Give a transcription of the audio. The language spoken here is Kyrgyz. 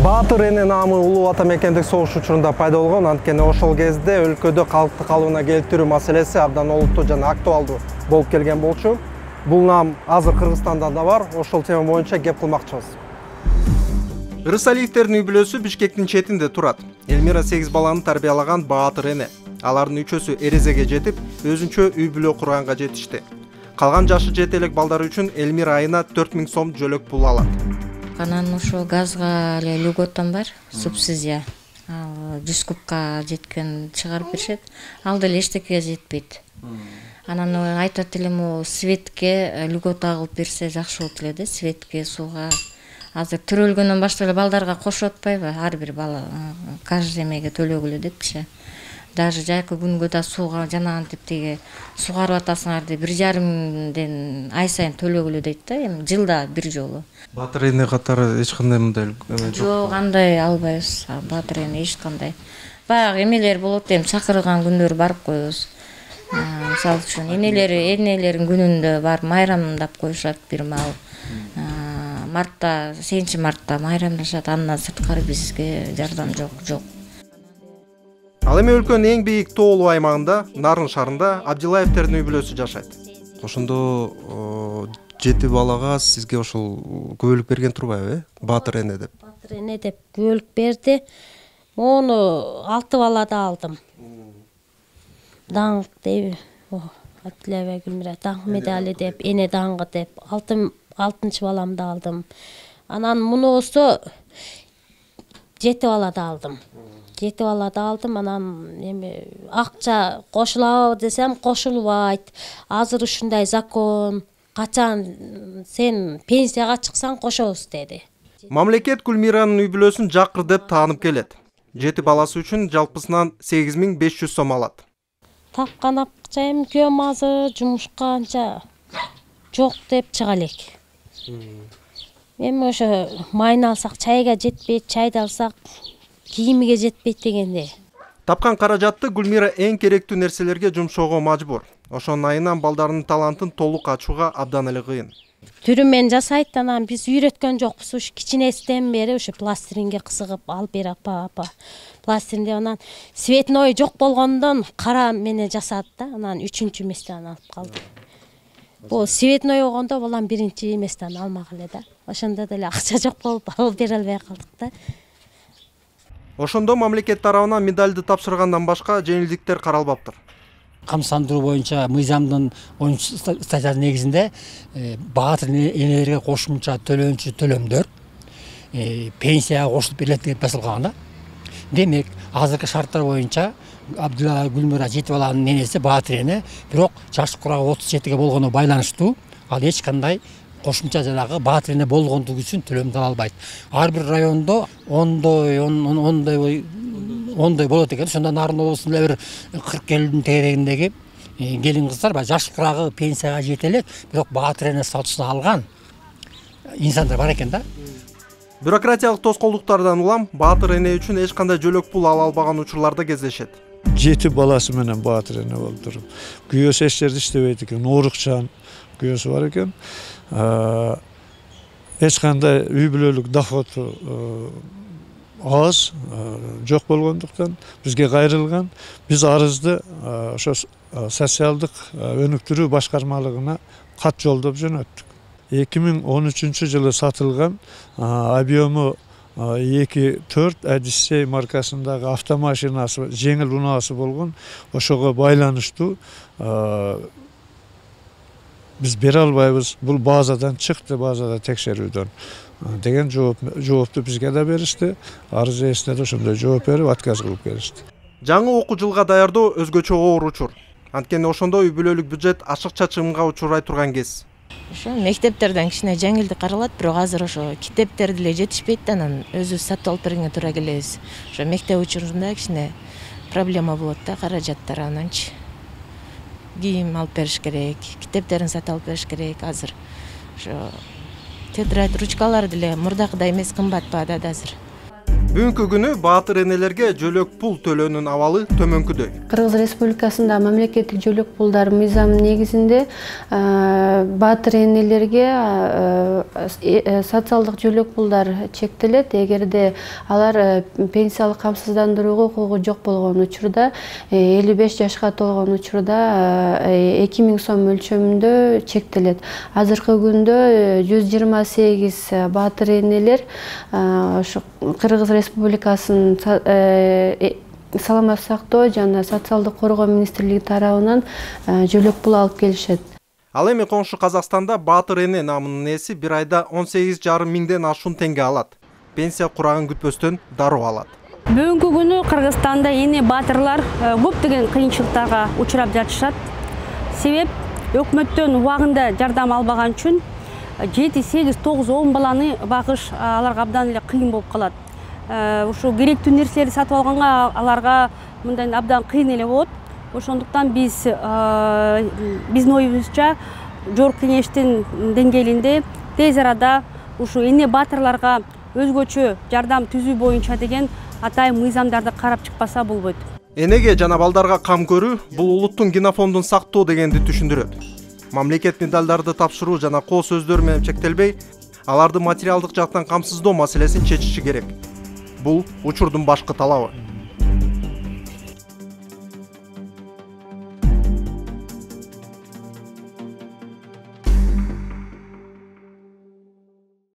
Баатыр эне наамы улуу ата мекендик согуш учурунда пайда болгон, анткени ошол кезде өлкөдө калкты калыбына келтирүү маселеси абдан олуттуу жана актуалдуу болуп келген болчу. Бул наам азыр Кыргызстанда да бар, ошол тема боюнча кеп кылмакчыбыз. Ырысалиевтердин үй бүлөсү Бишкектин четинде турат. Элмира 8 баланы тарбиялаган Баатыр эне. Алардын үчөөсү эрезеге жетип, өзүнчө үй бүлө курганга жетишти. Калган жашы жете элек балдар үчүн Элмира айына 4000 сом жөлөк пул алат. Анан ошо газга эле льготам бар, субсидия. 100 кубка жеткен чыгарып беришет. Ал деле эчтекеге жетпейт. Анан айтат элем, светке льгота кылып берсе жакшы болот эле да, светке, сууга. Азыр төрөлгөндөн баштап эле балдарга кошуп атпайбы? Ар бир бала каждый эмеге төлөгүлө депчи. Даже жайкы күнгө да сууга жана антип тиги сугарып атасыңар деп 1,5 ай сайын төлөгүлө дейт да, эми жылда бир жолу. Баатыр эне катары эч кандай мындай эме жок. Жок, андай албайбыз. Баатыр эне эч кандай. Баягы эмелер болот, эми чакырылган күндөрү барып коебуз. Мисалы үчүн энелердин күнүндө барып майрамдап коюшат бир маал. Мартта, 8 мартта майрамдашат, андан сырткары бизге жардам жок. Ал эми өлкөнүн эң бийик тоолуу аймагында, Нарын шаарында Абдилаевтердин үй бүлөсү жашайт. Ошондо 7 балага сизге ошол күбөлүк берген турбайбы, Баатыр эне деп? Баатыр эне деп күбөлүк берди. Ону 6 балада алдым. Даңк деп, Абдилаева Гүлмира даңк медали деп, эне даңгы деп 6-ынчы баламды алдым. Анан мунусу 7 балада алдым. 7 балада алдым, анан эми акча кошулабы десем кошулбайт. Азыр ушундай закон, качан сен пенсияга чыксаң кошобуз деди. Мамлекет Гүлмиранын үй бүлөсүн жакыр деп таанып келет. 7 баласы үчүн жалпысынан 8500 сом алат. Тапкан акча эми күйөөм азыр жумушка анча жок деп чыга элек. Эми ошо майын алсак чайга жетпейт, чайды алсак кийимиге жетпейт дегенде. Тапкан каражатты Гүлмира эң керектүү нерселерге жумшоого мажбур. Ошонун айынан балдарынын талантын толук ачууга абдан эле кыйын. Түрүмен жасайт, анан биз үйрөткөн жокпуз. Ушу кичинесинен бери ушу пластиринге кысыгып алып бер апа. Пластирин деп анан цветной жок болгондон кара менен жасады да, анан 3-чү местен алып калды. Бул цветной болгондо балам 1-чи местен алмак эле да. Ошондо деле акча жок болуп алып бере албай калдык да. Ошондо мамлекет тарабынан медалды тапшыргандан башка жеңилдиктер каралбаптыр. Камсандыруу боюнча мыйзамдын 10 статьясы негизинде Баатыр энелерге кошумча төлөнчү төлөмдөр пенсияга кошулуп берилет деп басылган да. Демек, азыркы шарттар боюнча Абдилаева Гүлмира 7 баланын энеси Баатыр эне, бирок жаш курагы 37ге болгону байланыштуу, ал эч кандай кошумча жанагы Баатыр эне болгондугу үчүн төлөмдү ала албайт. Ар бир райондо ондой болот экен. Ошондо Нарын облусунда бир 40 келиндин тегерегиндеги келин кыздар жаш курагы пенсияга жете элек, бирок Баатыр эне статусун алган инсандар бар экен да. Бюрократиялык тоскоолдуктардан улам Баатыр эне үчүн эч кандай жөлөк пул ала албаган учурларда кездешет. 7 баласы менен Баатыр эне болуп туруп. Күйөөсү эч жерде иштебейт экен, оорукчан күйөөсү бар экен. Эч кандай үй бүлөлүк доходу аз жок болгондуктан бизге кайрылган. Биз арызды ошо социалдык өнүктүрүү башкармалыгына кат жолдоп жөнөттүк. 2013-жылы сатылган объему 2-4 Одиссей маркасындагы автомашинасы, жеңил унаасы болгон, ошого байланыштуу биз бере албайбыз. Бул базадан чыкты, базада текшерүүдөн деген жоопту бизге да беришти. Арыз ээсине да ошондой жооп берип, отказ кылып беришти. Жаңы окуу жылга даярдоо өзгөчө оор учур. Анткени ошондо үй бүлөлүк бюджет ашыкча чыгымга учурай турган кез. Ошо мектептерден кичине жеңилдик каралат, бирок азыр ошо китептер деле жетишпейт да, анан өзүбүз сатып алып бергенге туура келебиз. Ошо мектеп учурунда кичине проблема болот да, каражаттар ананчы. Кийим алып бериш керек, китептерин сатып алып бериш керек. Азыр ошо тетрадь, ручкалар деле мурдакыдай эмес, кымбат баадада азыр. Бүгүнкү күнү баатыр энелерге жөлөк пул төлөөнүн абалы төмөнкүдөй. Кыргыз Республикасында мамлекеттик жөлөк пулдар мыйзамы негизинде баатыр энелерге социалдык жөлөк пулдар чектелет. Эгерде алар пенсиялык камсыздандырууга укугу жок болгон учурда, 55 жашка толгон учурда 2000 сом мөлчөмүндө чектелет. Азыркы күндө 128 баатыр энелер ошо Кыргыз Республикасынын саламаттык сактоо жана социалдык коргоо министрлиги тарабынан жөлөк пул алып келишет. Ал эми коңшу Казакстанда баатыр эне намынын ээси бир айда 18,5 миңден ашуун теңге алат. Пенсия курагын күтпөстөн дароо алат. Бүгүнкү күнү Кыргызстанда эне баатырлар көптөгөн кыйынчылыктарга учурап жатышат. Себеп өкмөттөн убагында жардам албаган үчүн 7, 8, 9, 10 баланы багыш аларга абдан эле кыйын болуп калат. Ушу керектүү нерселерди сатып алганга аларга мындай абдан кыйын эле болот. Ошондуктан биздин оюбузча Жогорку Кеңештин деңгээлинде тез арада ушу эне баатырларга өзгөчө жардам түзүү боюнча деген атайын мыйзамдарды карап чыкпаса болбойт. Энеге жана балдарга кам көрүү бул улуттун генофондун сактоо дегенди түшүндүрөт. Мамлекет медалдарды тапшыруу жана коо сөздөр менен чектелбей, аларды материалдык жактан камсыздоо маселесин чечиши керек. Бул учурдун башкы талабы.